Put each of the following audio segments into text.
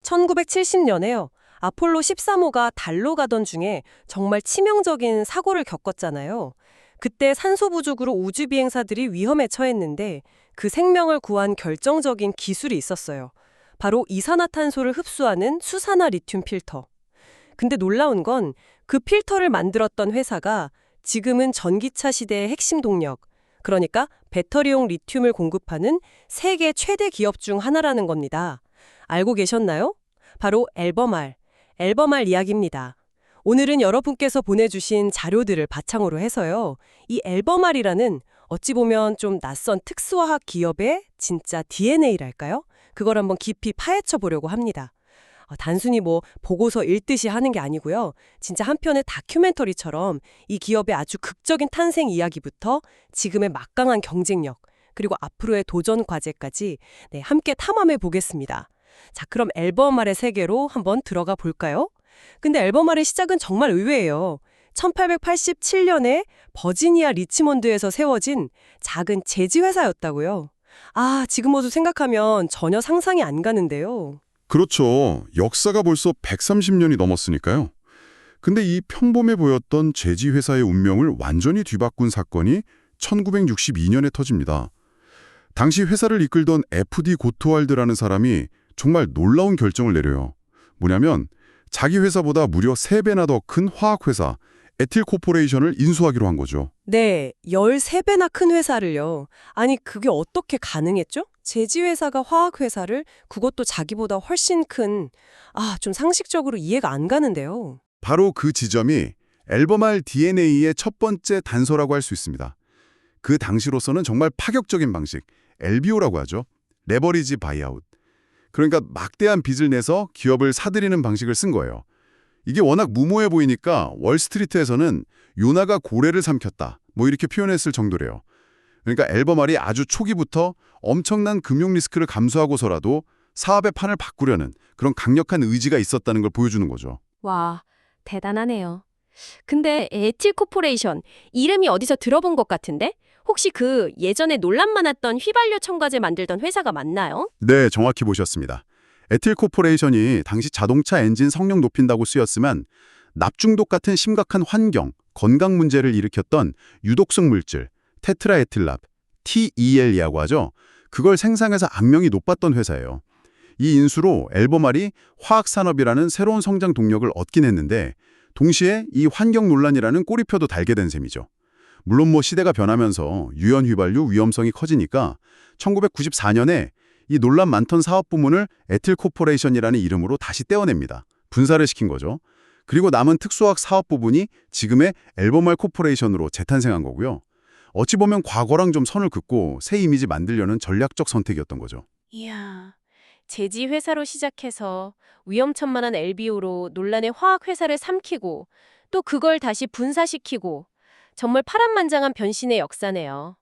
1970년에요. 아폴로 13호가 달로 가던 중에 정말 치명적인 사고를 겪었잖아요. 그때 산소 부족으로 우주 비행사들이 위험에 처했는데 그 생명을 구한 결정적인 기술이 있었어요. 바로 이산화탄소를 흡수하는 수산화 리튬 필터. 근데 놀라운 건 그 필터를 만들었던 회사가 지금은 전기차 시대의 핵심 동력, 그러니까 배터리용 리튬을 공급하는 세계 최대 기업 중 하나라는 겁니다. 알고 계셨나요? 바로 앨범알 이야기입니다. 오늘은 여러분께서 보내주신 자료들을 바탕으로 해서요. 이 앨범알이라는 어찌 보면 좀 낯선 특수화학 기업의 진짜 DNA랄까요? 그걸 한번 깊이 파헤쳐 보려고 합니다. 단순히 보고서 읽듯이 하는 게 아니고요. 진짜 한 편의 다큐멘터리처럼 이 기업의 아주 극적인 탄생 이야기부터 지금의 막강한 경쟁력, 그리고 앞으로의 도전 과제까지 함께 탐험해 보겠습니다. 자, 그럼 앨범알의 세계로 한번 들어가 볼까요? 근데 앨범알의 시작은 정말 의외예요. 1887년에 버지니아 리치몬드에서 세워진 작은 제지 회사였다고요. 지금 모두 생각하면 전혀 상상이 안 가는데요. 그렇죠. 역사가 벌써 130년이 넘었으니까요. 근데 이 평범해 보였던 제지 회사의 운명을 완전히 뒤바꾼 사건이 1962년에 터집니다. 당시 회사를 이끌던 F.D. 고토알드라는 사람이 정말 놀라운 결정을 내려요. 뭐냐면 자기 회사보다 무려 3배나 더 큰 화학회사 에틸 코퍼레이션을 인수하기로 한 거죠. 네, 13배나 큰 회사를요. 아니, 그게 어떻게 가능했죠? 제지회사가 화학회사를, 그것도 자기보다 훨씬 큰, 좀 상식적으로 이해가 안 가는데요. 바로 그 지점이 앨범알 DNA의 첫 번째 단서라고 할 수 있습니다. 그 당시로서는 정말 파격적인 방식, LBO라고 하죠. 레버리지 바이아웃. 그러니까 막대한 빚을 내서 기업을 사들이는 방식을 쓴 거예요. 이게 워낙 무모해 보이니까 월스트리트에서는 요나가 고래를 삼켰다, 이렇게 표현했을 정도래요. 그러니까 앨범알이 아주 초기부터 엄청난 금융 리스크를 감수하고서라도 사업의 판을 바꾸려는 그런 강력한 의지가 있었다는 걸 보여주는 거죠. 와, 대단하네요. 근데 에틸 코퍼레이션, 이름이 어디서 들어본 것 같은데? 혹시 그 예전에 논란 많았던 휘발유 첨가제 만들던 회사가 맞나요? 네, 정확히 보셨습니다. 에틸 코퍼레이션이 당시 자동차 엔진 성능 높인다고 쓰였으면 납중독 같은 심각한 환경, 건강 문제를 일으켰던 유독성 물질, 테트라에틸랍, TEL이라고 하죠. 그걸 생산해서 악명이 높았던 회사예요. 이 인수로 앨범알이 화학산업이라는 새로운 성장 동력을 얻긴 했는데 동시에 이 환경 논란이라는 꼬리표도 달게 된 셈이죠. 물론 시대가 변하면서 유연 휘발유 위험성이 커지니까 1994년에 이 논란 많던 사업 부문을 에틸 코퍼레이션이라는 이름으로 다시 떼어냅니다. 분사를 시킨 거죠. 그리고 남은 특수화학 사업 부분이 지금의 앨범알 코퍼레이션으로 재탄생한 거고요. 어찌 보면 과거랑 좀 선을 긋고 새 이미지 만들려는 전략적 선택이었던 거죠. 이야, 제지 회사로 시작해서 위험천만한 LBO로 논란의 화학 회사를 삼키고 또 그걸 다시 분사시키고 정말 파란만장한 변신의 역사네요.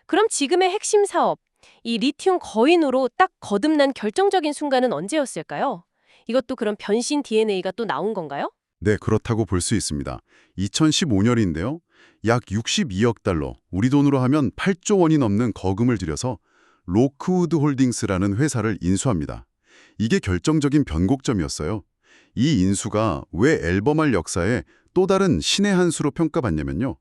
그럼 지금의 핵심 사업, 이 리튬 거인으로 딱 거듭난 결정적인 순간은 언제였을까요? 이것도 그런 변신 DNA가 또 나온 건가요? 네, 그렇다고 볼 수 있습니다. 2015년인데요. 약 62억 달러, 우리 돈으로 하면 8조 원이 넘는 거금을 들여서 로크우드 홀딩스라는 회사를 인수합니다. 이게 결정적인 변곡점이었어요. 이 인수가 왜 앨범알 역사에 또 다른 신의 한 수로 평가받냐면요.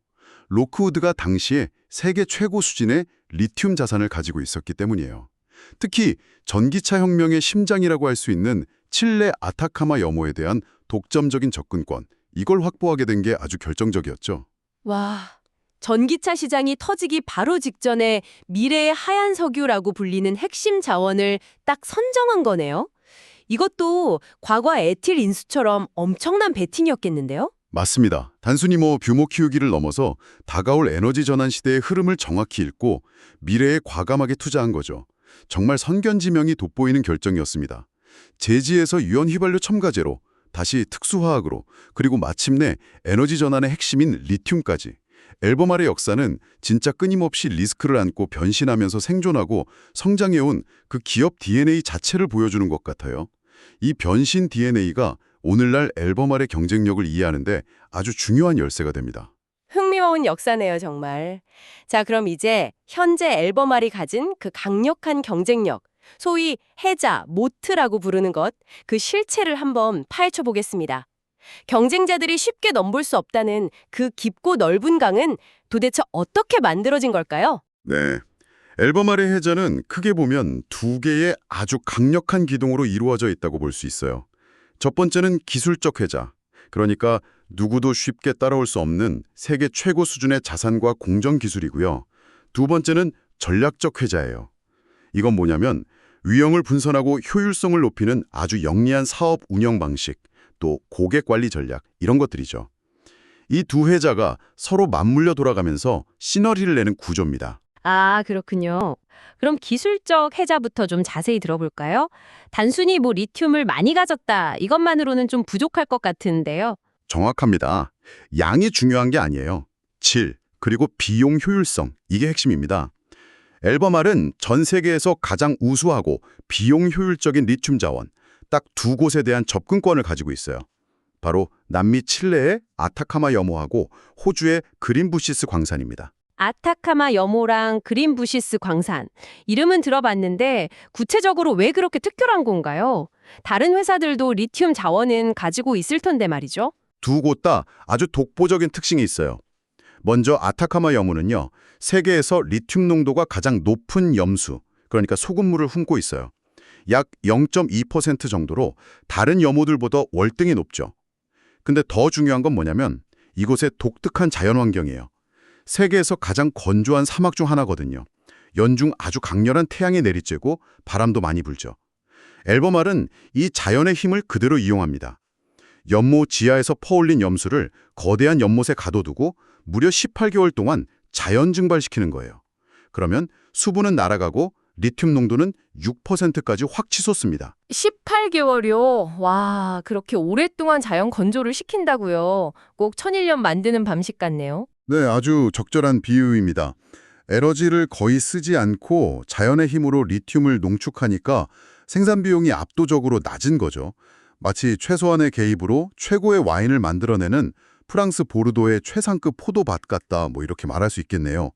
로크우드가 당시에 세계 최고 수준의 리튬 자산을 가지고 있었기 때문이에요. 특히 전기차 혁명의 심장이라고 할 수 있는 칠레 아타카마 염호에 대한 독점적인 접근권, 이걸 확보하게 된 게 아주 결정적이었죠. 와, 전기차 시장이 터지기 바로 직전에 미래의 하얀 석유라고 불리는 핵심 자원을 딱 선정한 거네요. 이것도 과거 에틸 인수처럼 엄청난 베팅이었겠는데요? 맞습니다. 단순히 규모 키우기를 넘어서 다가올 에너지 전환 시대의 흐름을 정확히 읽고 미래에 과감하게 투자한 거죠. 정말 선견지명이 돋보이는 결정이었습니다. 제지에서 유연 휘발유 첨가제로, 다시 특수화학으로, 그리고 마침내 에너지 전환의 핵심인 리튬까지. 앨범알의 역사는 진짜 끊임없이 리스크를 안고 변신하면서 생존하고 성장해온 그 기업 DNA 자체를 보여주는 것 같아요. 이 변신 DNA가 오늘날 앨범알의 경쟁력을 이해하는데 아주 중요한 열쇠가 됩니다. 흥미로운 역사네요, 정말. 자, 그럼 이제 현재 앨범알이 가진 그 강력한 경쟁력, 소위 해자, 모트라고 부르는 것, 그 실체를 한번 파헤쳐 보겠습니다. 경쟁자들이 쉽게 넘볼 수 없다는 그 깊고 넓은 강은 도대체 어떻게 만들어진 걸까요? 네. 앨범 아래 해자는 크게 보면 두 개의 아주 강력한 기둥으로 이루어져 있다고 볼 수 있어요. 첫 번째는 기술적 해자, 그러니까 누구도 쉽게 따라올 수 없는 세계 최고 수준의 자산과 공정 기술이고요. 두 번째는 전략적 해자예요. 이건 뭐냐면 위험을 분산하고 효율성을 높이는 아주 영리한 사업 운영 방식, 또 고객 관리 전략, 이런 것들이죠. 이 두 해자가 서로 맞물려 돌아가면서 시너지를 내는 구조입니다. 아, 그렇군요. 그럼 기술적 해자부터 좀 자세히 들어볼까요? 단순히 리튬을 많이 가졌다, 이것만으로는 좀 부족할 것 같은데요. 정확합니다. 양이 중요한 게 아니에요. 질, 그리고 비용 효율성, 이게 핵심입니다. 앨범알은 전 세계에서 가장 우수하고 비용 효율적인 리튬 자원, 딱 두 곳에 대한 접근권을 가지고 있어요. 바로 남미 칠레의 아타카마 염호하고 호주의 그린부시스 광산입니다. 아타카마 염호랑 그린부시스 광산. 이름은 들어봤는데 구체적으로 왜 그렇게 특별한 건가요? 다른 회사들도 리튬 자원은 가지고 있을 텐데 말이죠. 두 곳 다 아주 독보적인 특징이 있어요. 먼저 아타카마 염호는요, 세계에서 리튬 농도가 가장 높은 염수, 그러니까 소금물을 훔고 있어요. 약 0.2% 정도로 다른 염호들보다 월등히 높죠. 근데 더 중요한 건 뭐냐면 이곳의 독특한 자연환경이에요. 세계에서 가장 건조한 사막 중 하나거든요. 연중 아주 강렬한 태양이 내리쬐고 바람도 많이 불죠. 앨범알은 이 자연의 힘을 그대로 이용합니다. 연못 지하에서 퍼올린 염수를 거대한 연못에 가둬두고 무려 18개월 동안 자연 증발시키는 거예요. 그러면 수분은 날아가고 리튬 농도는 6%까지 확 치솟습니다. 18개월이요? 와, 그렇게 오랫동안 자연 건조를 시킨다고요. 꼭 천일염 만드는 방식 같네요. 네, 아주 적절한 비유입니다. 에너지를 거의 쓰지 않고 자연의 힘으로 리튬을 농축하니까 생산 비용이 압도적으로 낮은 거죠. 마치 최소한의 개입으로 최고의 와인을 만들어내는 프랑스 보르도의 최상급 포도밭 같다, 이렇게 말할 수 있겠네요.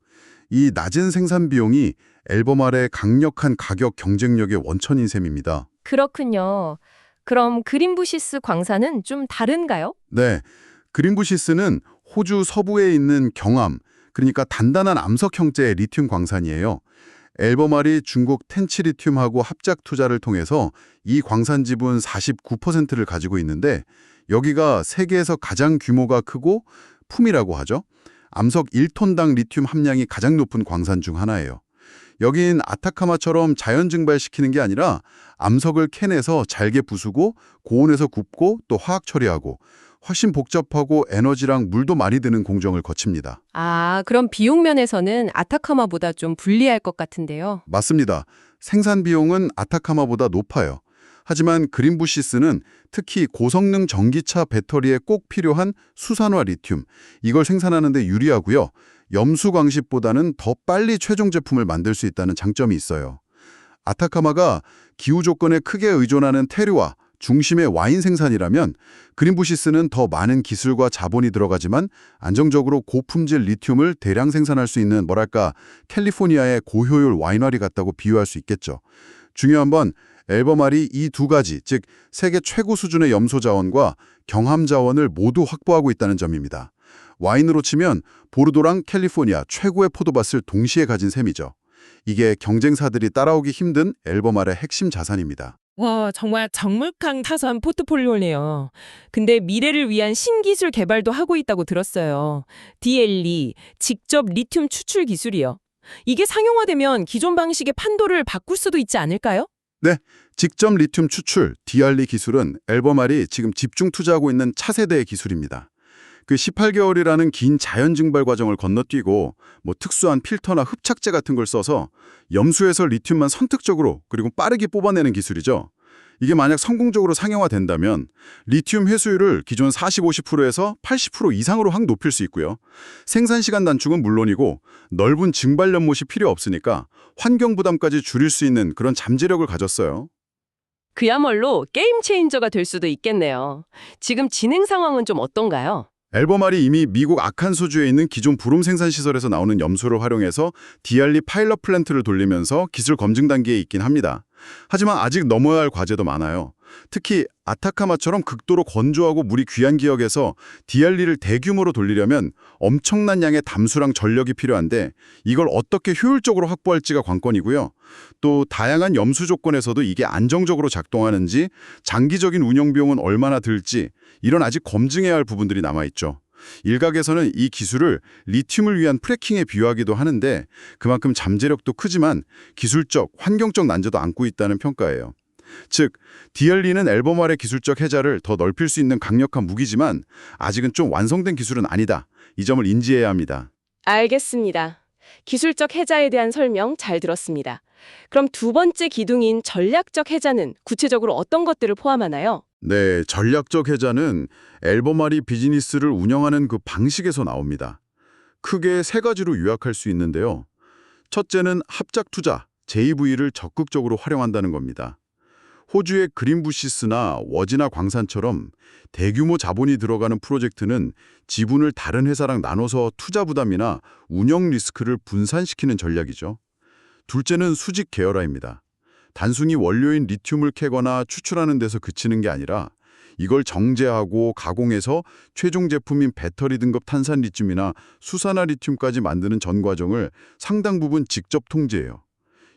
이 낮은 생산 비용이 앨범알의 강력한 가격 경쟁력의 원천인 셈입니다. 그렇군요. 그럼 그린부시스 광산은 좀 다른가요? 네, 그린부시스는 호주 서부에 있는 경암, 그러니까 단단한 암석 형태의 리튬 광산이에요. 앨범알이 중국 텐치리튬하고 합작 투자를 통해서 이 광산 지분 49%를 가지고 있는데 여기가 세계에서 가장 규모가 크고 품이라고 하죠. 암석 1톤당 리튬 함량이 가장 높은 광산 중 하나예요. 여긴 아타카마처럼 자연 증발시키는 게 아니라 암석을 캐내서 잘게 부수고 고온에서 굽고 또 화학 처리하고 훨씬 복잡하고 에너지랑 물도 많이 드는 공정을 거칩니다. 아, 그럼 비용 면에서는 아타카마보다 좀 불리할 것 같은데요. 맞습니다. 생산 비용은 아타카마보다 높아요. 하지만 그린부시스는 특히 고성능 전기차 배터리에 꼭 필요한 수산화 리튬, 이걸 생산하는 데 유리하고요. 염수 광식보다는 더 빨리 최종 제품을 만들 수 있다는 장점이 있어요. 아타카마가 기후 조건에 크게 의존하는 테르와 중심의 와인 생산이라면 그린부시스는 더 많은 기술과 자본이 들어가지만 안정적으로 고품질 리튬을 대량 생산할 수 있는 캘리포니아의 고효율 와이너리 같다고 비유할 수 있겠죠. 중요한 건 앨범알이 이 두 가지, 즉 세계 최고 수준의 염소 자원과 경함 자원을 모두 확보하고 있다는 점입니다. 와인으로 치면 보르도랑 캘리포니아 최고의 포도밭을 동시에 가진 셈이죠. 이게 경쟁사들이 따라오기 힘든 앨범알의 핵심 자산입니다. 와, 정말 적목강타산 포트폴리오네요. 근데 미래를 위한 신기술 개발도 하고 있다고 들었어요. DLE, 직접 리튬 추출 기술이요. 이게 상용화되면 기존 방식의 판도를 바꿀 수도 있지 않을까요? 네, 직접 리튬 추출, DRE 기술은 앨범알이 지금 집중 투자하고 있는 차세대의 기술입니다. 그 18개월이라는 긴 자연 증발 과정을 건너뛰고 특수한 필터나 흡착제 같은 걸 써서 염수에서 리튬만 선택적으로 그리고 빠르게 뽑아내는 기술이죠. 이게 만약 성공적으로 상용화된다면 리튬 회수율을 기존 40-50%에서 80% 이상으로 확 높일 수 있고요. 생산 시간 단축은 물론이고 넓은 증발 연못이 필요 없으니까 환경 부담까지 줄일 수 있는 그런 잠재력을 가졌어요. 그야말로 게임 체인저가 될 수도 있겠네요. 지금 진행 상황은 좀 어떤가요? 앨범알이 이미 미국 아칸소주에 있는 기존 부름 생산 시설에서 나오는 염소를 활용해서 DR리 파일럿 플랜트를 돌리면서 기술 검증 단계에 있긴 합니다. 하지만 아직 넘어야 할 과제도 많아요. 특히 아타카마처럼 극도로 건조하고 물이 귀한 지역에서 DR리를 대규모로 돌리려면 엄청난 양의 담수랑 전력이 필요한데 이걸 어떻게 효율적으로 확보할지가 관건이고요. 또 다양한 염수 조건에서도 이게 안정적으로 작동하는지, 장기적인 운영 비용은 얼마나 들지, 이런 아직 검증해야 할 부분들이 남아있죠. 일각에서는 이 기술을 리튬을 위한 프래킹에 비유하기도 하는데 그만큼 잠재력도 크지만 기술적, 환경적 난제도 안고 있다는 평가예요. 즉, DR리는 앨범알의 기술적 혜자를 더 넓힐 수 있는 강력한 무기지만 아직은 좀 완성된 기술은 아니다. 이 점을 인지해야 합니다. 알겠습니다. 기술적 해자에 대한 설명 잘 들었습니다. 그럼 두 번째 기둥인 전략적 해자는 구체적으로 어떤 것들을 포함하나요? 네, 전략적 혜자는 앨범알이 비즈니스를 운영하는 그 방식에서 나옵니다. 크게 세 가지로 요약할 수 있는데요. 첫째는 합작 투자, JV를 적극적으로 활용한다는 겁니다. 호주의 그린부시스나 워지나 광산처럼 대규모 자본이 들어가는 프로젝트는 지분을 다른 회사랑 나눠서 투자 부담이나 운영 리스크를 분산시키는 전략이죠. 둘째는 수직 계열화입니다. 단순히 원료인 리튬을 캐거나 추출하는 데서 그치는 게 아니라 이걸 정제하고 가공해서 최종 제품인 배터리 등급 탄산 리튬이나 수산화 리튬까지 만드는 전 과정을 상당 부분 직접 통제해요.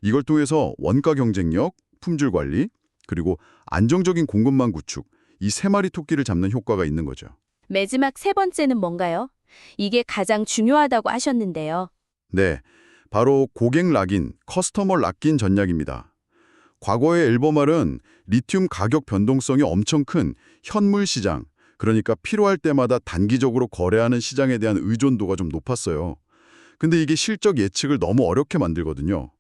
이걸 통해서 원가 경쟁력, 품질 관리, 그리고 안정적인 공급망 구축, 이 세 마리 토끼를 잡는 효과가 있는 거죠. 마지막 세 번째는 뭔가요? 이게 가장 중요하다고 하셨는데요. 네, 바로 고객 락인, 커스터머 락인 전략입니다. 과거의 앨범알은 리튬 가격 변동성이 엄청 큰 현물 시장, 그러니까 필요할 때마다 단기적으로 거래하는 시장에 대한 의존도가 좀 높았어요. 근데 이게 실적 예측을 너무 어렵게 만들거든요.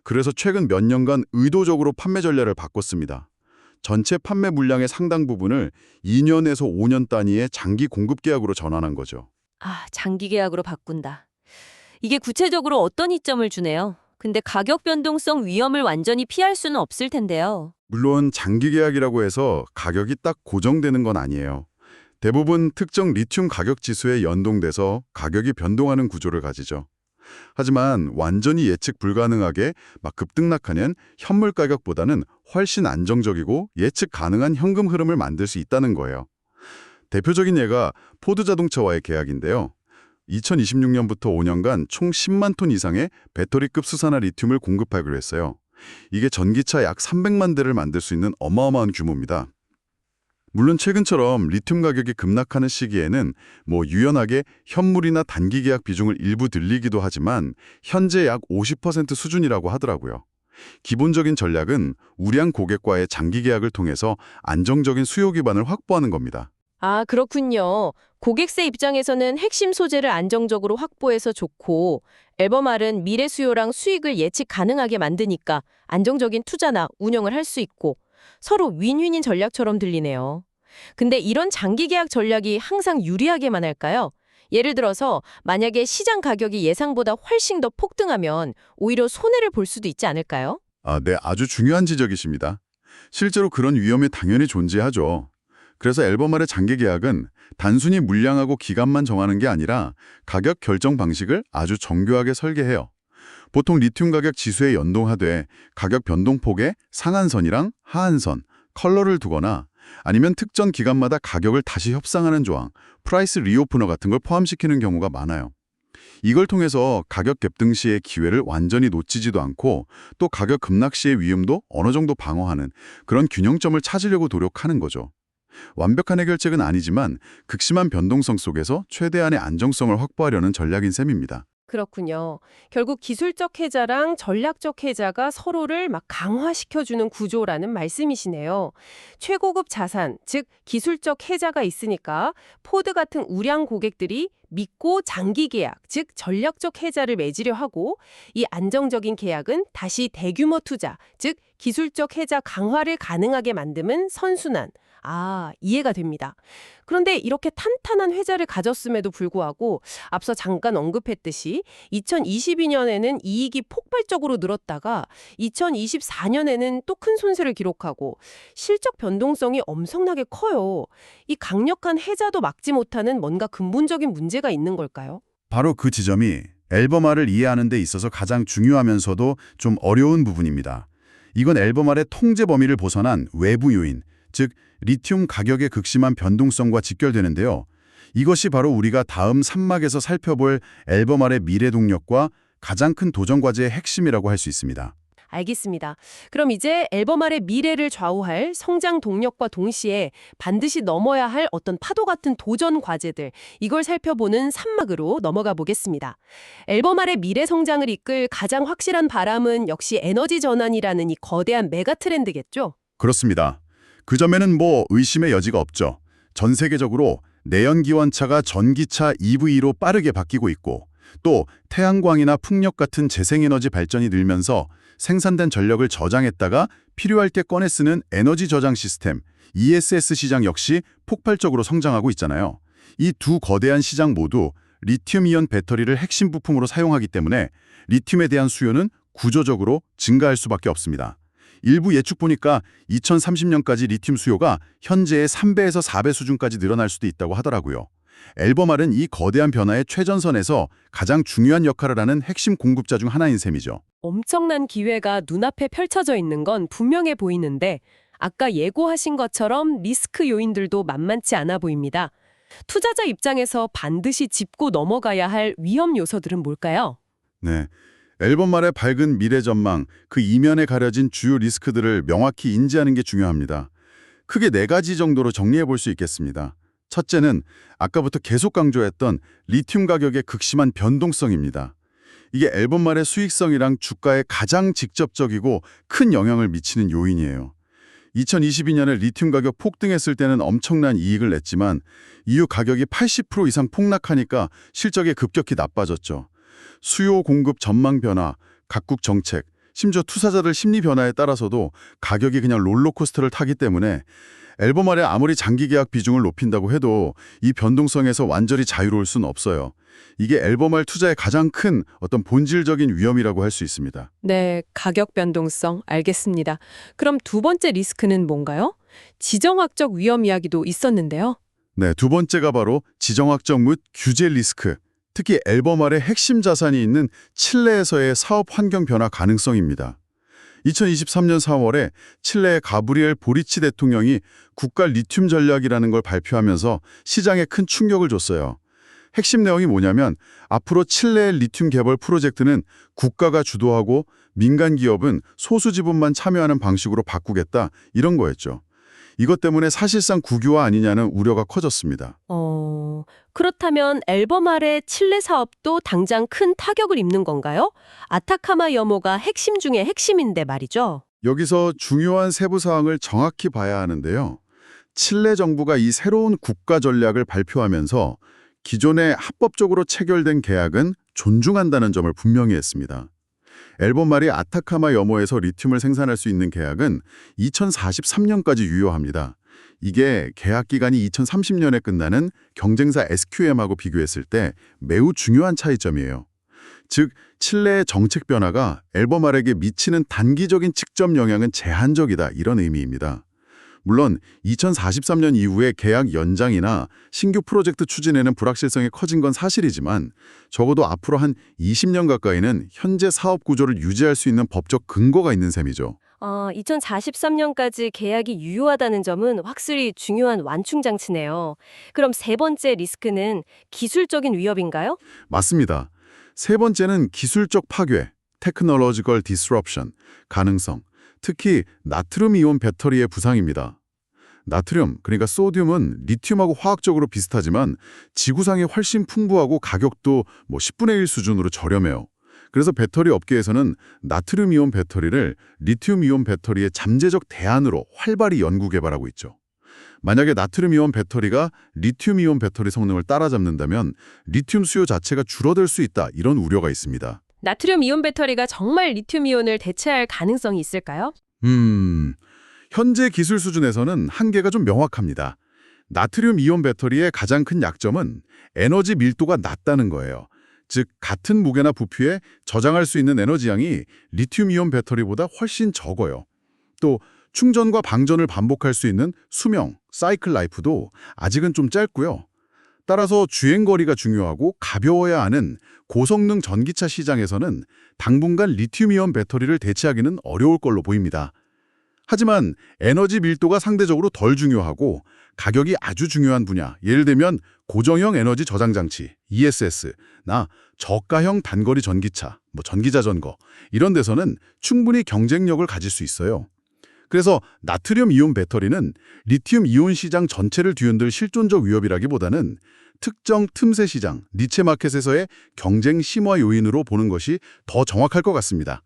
그래서 최근 몇 년간 의도적으로 판매 전략을 바꿨습니다. 전체 판매 물량의 상당 부분을 2년에서 5년 단위의 장기 공급 계약으로 전환한 거죠. 아, 장기 계약으로 바꾼다. 이게 구체적으로 어떤 이점을 주네요. 근데 가격 변동성 위험을 완전히 피할 수는 없을 텐데요. 물론 장기 계약이라고 해서 가격이 딱 고정되는 건 아니에요. 대부분 특정 리튬 가격 지수에 연동돼서 가격이 변동하는 구조를 가지죠. 하지만 완전히 예측 불가능하게 막 급등락하는 현물 가격보다는 훨씬 안정적이고 예측 가능한 현금 흐름을 만들 수 있다는 거예요. 대표적인 예가 포드 자동차와의 계약인데요. 2026년부터 5년간 총 10만 톤 이상의 배터리급 수산화 리튬을 공급하기로 했어요. 이게 전기차 약 300만 대를 만들 수 있는 어마어마한 규모입니다. 물론 최근처럼 리튬 가격이 급락하는 시기에는 유연하게 현물이나 단기 계약 비중을 일부 늘리기도 하지만 현재 약 50% 수준이라고 하더라고요. 기본적인 전략은 우량 고객과의 장기 계약을 통해서 안정적인 수요 기반을 확보하는 겁니다. 아, 그렇군요. 고객세 입장에서는 핵심 소재를 안정적으로 확보해서 좋고 앨범알은 미래 수요랑 수익을 예측 가능하게 만드니까 안정적인 투자나 운영을 할 수 있고 서로 윈윈인 전략처럼 들리네요. 근데 이런 장기 계약 전략이 항상 유리하게만 할까요? 예를 들어서 만약에 시장 가격이 예상보다 훨씬 더 폭등하면 오히려 손해를 볼 수도 있지 않을까요? 네, 아주 중요한 지적이십니다. 실제로 그런 위험이 당연히 존재하죠. 그래서 앨범알의 장기 계약은 단순히 물량하고 기간만 정하는 게 아니라 가격 결정 방식을 아주 정교하게 설계해요. 보통 리튬 가격 지수에 연동하되 가격 변동폭에 상한선이랑 하한선, 컬러를 두거나 아니면 특정 기간마다 가격을 다시 협상하는 조항, 프라이스 리오프너 같은 걸 포함시키는 경우가 많아요. 이걸 통해서 가격 급등 시의 기회를 완전히 놓치지도 않고 또 가격 급락 시의 위험도 어느 정도 방어하는 그런 균형점을 찾으려고 노력하는 거죠. 완벽한 해결책은 아니지만 극심한 변동성 속에서 최대한의 안정성을 확보하려는 전략인 셈입니다. 그렇군요. 결국 기술적 해자랑 전략적 해자가 서로를 막 강화시켜주는 구조라는 말씀이시네요. 최고급 자산, 즉 기술적 해자가 있으니까 포드 같은 우량 고객들이 믿고 장기 계약, 즉 전략적 해자를 맺으려 하고 이 안정적인 계약은 다시 대규모 투자, 즉 기술적 해자 강화를 가능하게 만듦은 선순환. 이해가 됩니다. 그런데 이렇게 탄탄한 회자를 가졌음에도 불구하고 앞서 잠깐 언급했듯이 2022년에는 이익이 폭발적으로 늘었다가 2024년에는 또 큰 손실을 기록하고 실적 변동성이 엄청나게 커요. 이 강력한 해자도 막지 못하는 뭔가 근본적인 문제가 있는 걸까요? 바로 그 지점이 앨범화를 이해하는 데 있어서 가장 중요하면서도 좀 어려운 부분입니다. 이건 앨범화의 통제 범위를 벗어난 외부 요인, 즉 리튬 가격의 극심한 변동성과 직결되는데요. 이것이 바로 우리가 다음 3막에서 살펴볼 앨범화의 미래 동력과 가장 큰 도전 과제의 핵심이라고 할 수 있습니다. 알겠습니다. 그럼 이제 앨범알의 미래를 좌우할 성장 동력과 동시에 반드시 넘어야 할 어떤 파도 같은 도전 과제들, 이걸 살펴보는 3막으로 넘어가 보겠습니다. 앨범알의 미래 성장을 이끌 가장 확실한 바람은 역시 에너지 전환이라는 이 거대한 메가 트렌드겠죠? 그렇습니다. 그 점에는 의심의 여지가 없죠. 전 세계적으로 내연기관차가 전기차 EV로 빠르게 바뀌고 있고 또 태양광이나 풍력 같은 재생에너지 발전이 늘면서 생산된 전력을 저장했다가 필요할 때 꺼내 쓰는 에너지 저장 시스템, ESS 시장 역시 폭발적으로 성장하고 있잖아요. 이 두 거대한 시장 모두 리튬이온 배터리를 핵심 부품으로 사용하기 때문에 리튬에 대한 수요는 구조적으로 증가할 수밖에 없습니다. 일부 예측 보니까 2030년까지 리튬 수요가 현재의 3배에서 4배 수준까지 늘어날 수도 있다고 하더라고요. 앨범알은 이 거대한 변화의 최전선에서 가장 중요한 역할을 하는 핵심 공급자 중 하나인 셈이죠. 엄청난 기회가 눈앞에 펼쳐져 있는 건 분명해 보이는데 아까 예고하신 것처럼 리스크 요인들도 만만치 않아 보입니다. 투자자 입장에서 반드시 짚고 넘어가야 할 위험 요소들은 뭘까요? 네. 앨범말의 밝은 미래 전망, 그 이면에 가려진 주요 리스크들을 명확히 인지하는 게 중요합니다. 크게 4가지 정도로 정리해 볼 수 있겠습니다. 첫째는 아까부터 계속 강조했던 리튬 가격의 극심한 변동성입니다. 이게 앨범말의 수익성이랑 주가에 가장 직접적이고 큰 영향을 미치는 요인이에요. 2022년에 리튬 가격 폭등했을 때는 엄청난 이익을 냈지만 이후 가격이 80% 이상 폭락하니까 실적이 급격히 나빠졌죠. 수요 공급 전망 변화, 각국 정책, 심지어 투자자들 심리 변화에 따라서도 가격이 그냥 롤러코스터를 타기 때문에 앨범알에 아무리 장기 계약 비중을 높인다고 해도 이 변동성에서 완전히 자유로울 수는 없어요. 이게 앨범알 투자의 가장 큰 어떤 본질적인 위험이라고 할 수 있습니다. 네, 가격 변동성 알겠습니다. 그럼 두 번째 리스크는 뭔가요? 지정학적 위험 이야기도 있었는데요. 네, 두 번째가 바로 지정학적 및 규제 리스크. 특히 앨범알의 핵심 자산이 있는 칠레에서의 사업 환경 변화 가능성입니다. 2023년 4월에 칠레의 가브리엘 보리치 대통령이 국가 리튬 전략이라는 걸 발표하면서 시장에 큰 충격을 줬어요. 핵심 내용이 뭐냐면 앞으로 칠레의 리튬 개발 프로젝트는 국가가 주도하고 민간 기업은 소수 지분만 참여하는 방식으로 바꾸겠다, 이런 거였죠. 이것 때문에 사실상 국유화 아니냐는 우려가 커졌습니다. 그렇다면 앨범알의 칠레 사업도 당장 큰 타격을 입는 건가요? 아타카마 염호가 핵심 중에 핵심인데 말이죠. 여기서 중요한 세부 사항을 정확히 봐야 하는데요. 칠레 정부가 이 새로운 국가 전략을 발표하면서 기존에 합법적으로 체결된 계약은 존중한다는 점을 분명히 했습니다. 앨범말이 아타카마 염호에서 리튬을 생산할 수 있는 계약은 2043년까지 유효합니다. 이게 계약 기간이 2030년에 끝나는 경쟁사 SQM하고 비교했을 때 매우 중요한 차이점이에요. 즉, 칠레의 정책 변화가 앨범알에게 미치는 단기적인 직접 영향은 제한적이다, 이런 의미입니다. 물론 2043년 이후에 계약 연장이나 신규 프로젝트 추진에는 불확실성이 커진 건 사실이지만 적어도 앞으로 한 20년 가까이는 현재 사업 구조를 유지할 수 있는 법적 근거가 있는 셈이죠. 2043년까지 계약이 유효하다는 점은 확실히 중요한 완충 장치네요. 그럼 세 번째 리스크는 기술적인 위협인가요? 맞습니다. 세 번째는 기술적 파괴, Technological Disruption, 가능성, 특히 나트륨 이온 배터리의 부상입니다. 나트륨, 그러니까 소듐은 리튬하고 화학적으로 비슷하지만 지구상이 훨씬 풍부하고 가격도 10분의 1 수준으로 저렴해요. 그래서 배터리 업계에서는 나트륨 이온 배터리를 리튬 이온 배터리의 잠재적 대안으로 활발히 연구 개발하고 있죠. 만약에 나트륨 이온 배터리가 리튬 이온 배터리 성능을 따라잡는다면 리튬 수요 자체가 줄어들 수 있다, 이런 우려가 있습니다. 나트륨 이온 배터리가 정말 리튬 이온을 대체할 가능성이 있을까요? 현재 기술 수준에서는 한계가 좀 명확합니다. 나트륨 이온 배터리의 가장 큰 약점은 에너지 밀도가 낮다는 거예요. 즉, 같은 무게나 부피에 저장할 수 있는 에너지 양이 리튬 이온 배터리보다 훨씬 적어요. 또 충전과 방전을 반복할 수 있는 수명, 사이클 라이프도 아직은 좀 짧고요. 따라서 주행거리가 중요하고 가벼워야 하는 고성능 전기차 시장에서는 당분간 리튬이온 배터리를 대체하기는 어려울 걸로 보입니다. 하지만 에너지 밀도가 상대적으로 덜 중요하고 가격이 아주 중요한 분야, 예를 들면 고정형 에너지 저장 장치, ESS나 저가형 단거리 전기차, 전기자전거 이런 데서는 충분히 경쟁력을 가질 수 있어요. 그래서 나트륨 이온 배터리는 리튬 이온 시장 전체를 뒤흔들 실존적 위협이라기보다는 특정 틈새 시장, 니체 마켓에서의 경쟁 심화 요인으로 보는 것이 더 정확할 것 같습니다.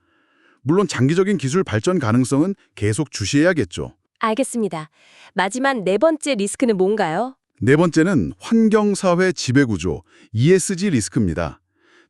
물론 장기적인 기술 발전 가능성은 계속 주시해야겠죠. 알겠습니다. 마지막 네 번째 리스크는 뭔가요? 네 번째는 환경사회 지배구조, ESG 리스크입니다.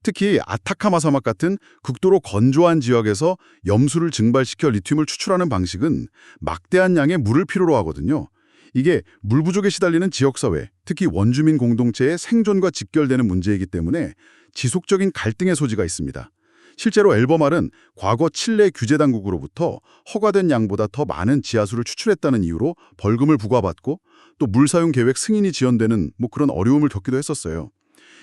특히 아타카마 사막 같은 극도로 건조한 지역에서 염수를 증발시켜 리튬을 추출하는 방식은 막대한 양의 물을 필요로 하거든요. 이게 물 부족에 시달리는 지역사회, 특히 원주민 공동체의 생존과 직결되는 문제이기 때문에 지속적인 갈등의 소지가 있습니다. 실제로 앨범알은 과거 칠레 규제 당국으로부터 허가된 양보다 더 많은 지하수를 추출했다는 이유로 벌금을 부과받고 또 물 사용 계획 승인이 지연되는 그런 어려움을 겪기도 했었어요.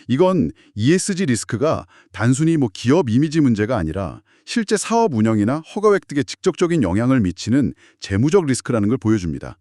이건 ESG 리스크가 단순히 기업 이미지 문제가 아니라 실제 사업 운영이나 허가 획득에 직접적인 영향을 미치는 재무적 리스크라는 걸 보여줍니다.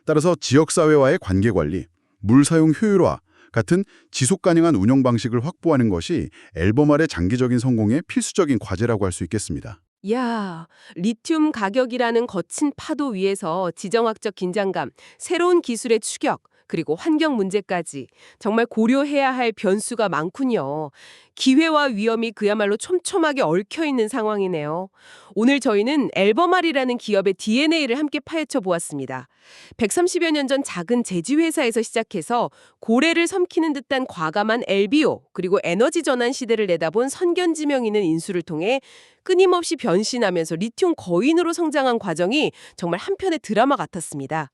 따라서 지역사회와의 관계관리, 물 사용 효율화 같은 지속 가능한 운영 방식을 확보하는 것이 앨범알의 장기적인 성공에 필수적인 과제라고 할 수 있겠습니다. 야, 리튬 가격이라는 거친 파도 위에서 지정학적 긴장감, 새로운 기술의 추격, 그리고 환경 문제까지 정말 고려해야 할 변수가 많군요. 기회와 위험이 그야말로 촘촘하게 얽혀있는 상황이네요. 오늘 저희는 앨범알이라는 기업의 DNA를 함께 파헤쳐 보았습니다. 130여 년 전 작은 제지회사에서 시작해서 고래를 섬기는 듯한 과감한 LBO, 그리고 에너지 전환 시대를 내다본 선견지명 있는 인수를 통해 끊임없이 변신하면서 리튬 거인으로 성장한 과정이 정말 한편의 드라마 같았습니다.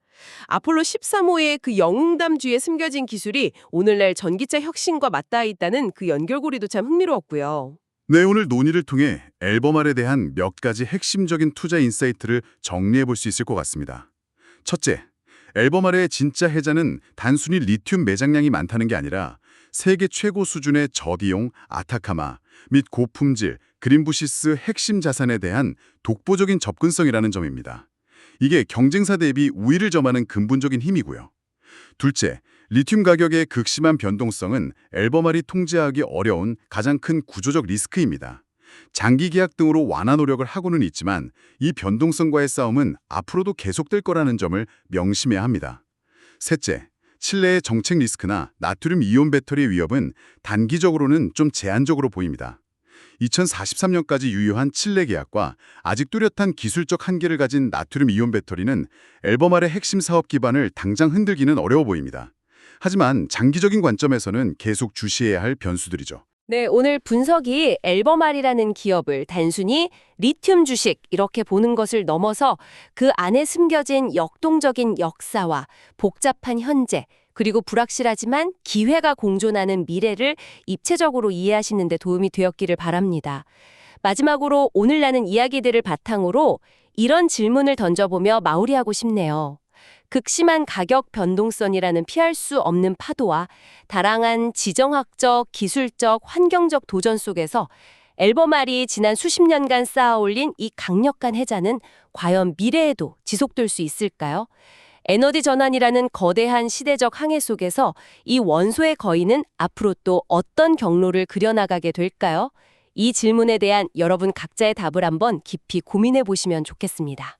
아폴로 13호의 그 영웅담 뒤에 숨겨진 기술이 오늘날 전기차 혁신과 맞닿아 있다는 그 연결고리도 참 흥미로웠고요. 네, 오늘 논의를 통해 앨범알에 대한 몇 가지 핵심적인 투자 인사이트를 정리해 볼 수 있을 것 같습니다. 첫째, 앨범알의 진짜 혜자는 단순히 리튬 매장량이 많다는 게 아니라 세계 최고 수준의 저비용 아타카마 및 고품질 그린부시스 핵심 자산에 대한 독보적인 접근성이라는 점입니다. 이게 경쟁사 대비 우위를 점하는 근본적인 힘이고요. 둘째, 리튬 가격의 극심한 변동성은 앨범알이 통제하기 어려운 가장 큰 구조적 리스크입니다. 장기 계약 등으로 완화 노력을 하고는 있지만 이 변동성과의 싸움은 앞으로도 계속될 거라는 점을 명심해야 합니다. 셋째, 칠레의 정책 리스크나 나트륨 이온 배터리의 위협은 단기적으로는 좀 제한적으로 보입니다. 2043년까지 유효한 칠레 계약과 아직 뚜렷한 기술적 한계를 가진 나트륨 이온 배터리는 앨범알의 핵심 사업 기반을 당장 흔들기는 어려워 보입니다. 하지만 장기적인 관점에서는 계속 주시해야 할 변수들이죠. 네, 오늘 분석이 앨범알이라는 기업을 단순히 리튬 주식 이렇게 보는 것을 넘어서 그 안에 숨겨진 역동적인 역사와 복잡한 현재, 그리고 불확실하지만 기회가 공존하는 미래를 입체적으로 이해하시는 데 도움이 되었기를 바랍니다. 마지막으로 오늘 나눈 이야기들을 바탕으로 이런 질문을 던져보며 마무리하고 싶네요. 극심한 가격 변동성이라는 피할 수 없는 파도와 다양한 지정학적, 기술적, 환경적 도전 속에서 앨범알이 지난 수십 년간 쌓아올린 이 강력한 혜자는 과연 미래에도 지속될 수 있을까요? 에너지 전환이라는 거대한 시대적 항해 속에서 이 원소의 거인은 앞으로 또 어떤 경로를 그려나가게 될까요? 이 질문에 대한 여러분 각자의 답을 한번 깊이 고민해 보시면 좋겠습니다.